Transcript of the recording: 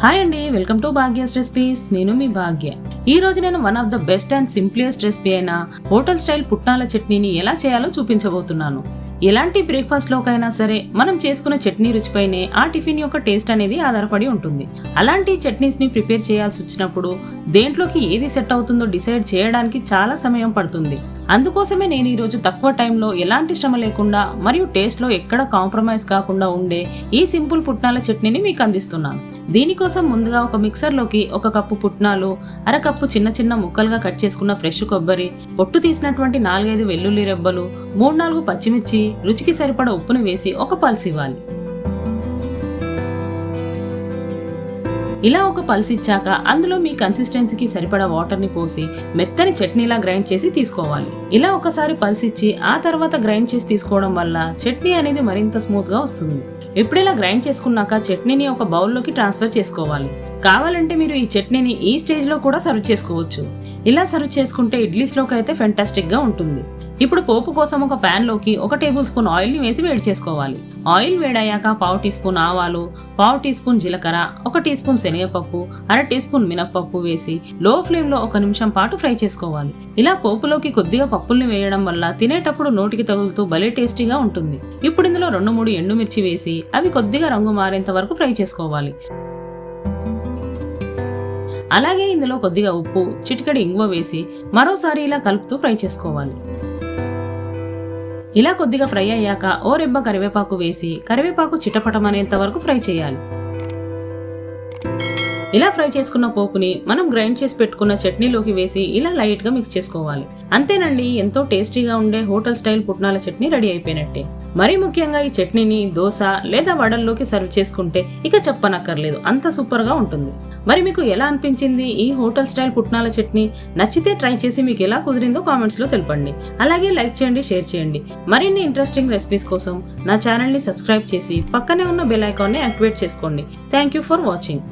Hi అండి, welcome to Bhagya's recipes. నేను మీ భాగ్య. ఈ రోజు నేను one of the best and simplest recipe అయిన హోటల్ స్టైల్ పుట్నాల చట్నీని ఎలా చేయాలో చూపించబోతున్నాను. ఎలాంటి బ్రేక్ఫాస్ట్ లోకైనా సరే మనం చేసుకున్న చట్నీ రుచిపైనే ఆ టిఫిన్ యొక్క టేస్ట్ అనేది ఆధారపడి ఉంటుంది. అలాంటి చట్నీస్ ని ప్రిపేర్ చేయాల్సి వచ్చినప్పుడు దేంట్లోకి ఏది సెట్ అవుతుందో డిసైడ్ చేయడానికి చాలా సమయం పడుతుంది. అందుకోసమే నేను ఈరోజు తక్కువ టైంలో ఎలాంటి శ్రమ లేకుండా మరియు టేస్ట్లో ఎక్కడ కాంప్రమైజ్ కాకుండా ఉండే ఈ సింపుల్ పుట్నాల చట్నీని మీకు అందిస్తున్నాను. దీనికోసం ముందుగా ఒక మిక్సర్లోకి 1 కప్పు పుట్నాలు, అర కప్పు చిన్న చిన్న ముక్కలుగా కట్ చేసుకున్న ఫ్రెష్ కొబ్బరి, పొట్టు తీసినటువంటి 4-5 వెల్లుల్లి రెబ్బలు, 3-4 పచ్చిమిర్చి, రుచికి సరిపడ ఉప్పును వేసి ఒక పల్స్ ఇవ్వాలి. ఇలా ఒక పల్స్ ఇచ్చాక అందులో మీ కన్సిస్టెన్సీకి సరిపడా వాటర్ ని పోసి మెత్తని చట్నీలా గ్రైండ్ చేసి తీసుకోవాలి. ఇలా ఒకసారి పల్స్ ఇచ్చి ఆ తర్వాత గ్రైండ్ చేసి తీసుకోవడం వల్ల చట్నీ అనేది మరింత స్మూత్ గా వస్తుంది. ఇప్పుడు ఇలా గ్రైండ్ చేసుకున్నాక చట్నీని ఒక బౌల్లోకి ట్రాన్స్ఫర్ చేసుకోవాలి. కావాలంటే మీరు ఈ చట్నీని ఈ స్టేజ్ లో కూడా సర్వ్ చేసుకోవచ్చు. ఇలా సర్వ్ చేసుకుంటే ఇడ్లీస్ లోకి అయితే ఫెంటాస్టిక్ గా ఉంటుంది. ఇప్పుడు పోపు కోసం ఒక ప్యాన్ లోకి 1 టేబుల్ స్పూన్ ఆయిల్ ని వేసి వేడి చేసుకోవాలి. ఆయిల్ వేడయ్యాక 1/2 టీ స్పూన్ ఆవాలు, 1/2 టీ స్పూన్ జీలకర్ర, 1 టీ స్పూన్ శనగపప్పు, అర టీ స్పూన్ మినప్పప్పు వేసి లో ఫ్లేమ్ లో 1 నిమిషం పాటు ఫ్రై చేసుకోవాలి. ఇలా పోపులోకి కొద్దిగా పప్పుల్ని వేయడం వల్ల తినేటప్పుడు నోటికి తగులుతూ భలే టేస్టీగా ఉంటుంది. ఇప్పుడు ఇందులో 2-3 ఎండుమిర్చి వేసి అవి కొద్దిగా రంగు మారేంత వరకు ఫ్రై చేసుకోవాలి. అలాగే ఇందులో కొద్దిగా ఉప్పు, చిటికెడు ఇంగువ వేసి మరోసారి ఇలా కలుపుతూ ఫ్రై చేసుకోవాలి. ఇలా కొద్దిగా ఫ్రై అయ్యాక ఓ రెబ్బ కరివేపాకు వేసి కరివేపాకు చిటపటమనేంత వరకు ఫ్రై చేయాలి. ఇలా ఫ్రై చేసుకున్న పోపుని మనం గ్రైండ్ చేసి పెట్టుకున్న చట్నీలోకి వేసి ఇలా లైట్ గా మిక్స్ చేసుకోవాలి. అంతేనండి, ఎంతో టేస్టీగా ఉండే హోటల్ స్టైల్ పుట్నాల చట్నీ రెడీ అయిపోయినట్టే. మరీ ముఖ్యంగా ఈ చట్నీని దోస లేదా వడల్లోకి సర్వ్ చేసుకుంటే ఇక చెప్పనక్కర్లేదు, అంత సూపర్ గా ఉంటుంది. మరి మీకు ఎలా అనిపించింది ఈ హోటల్ స్టైల్ పుట్నాల చట్నీ? నచ్చితే ట్రై చేసి మీకు ఎలా కుదిరిందో కామెంట్స్ లో తెలపండి. అలాగే లైక్ చేయండి, షేర్ చేయండి. మరిన్ని ఇంట్రెస్టింగ్ రెసిపీస్ కోసం నా ఛానల్ ని సబ్స్క్రైబ్ చేసి పక్కనే ఉన్న బెల్ ఐకాన్ ని యాక్టివేట్ చేసుకోండి. Thank you for watching.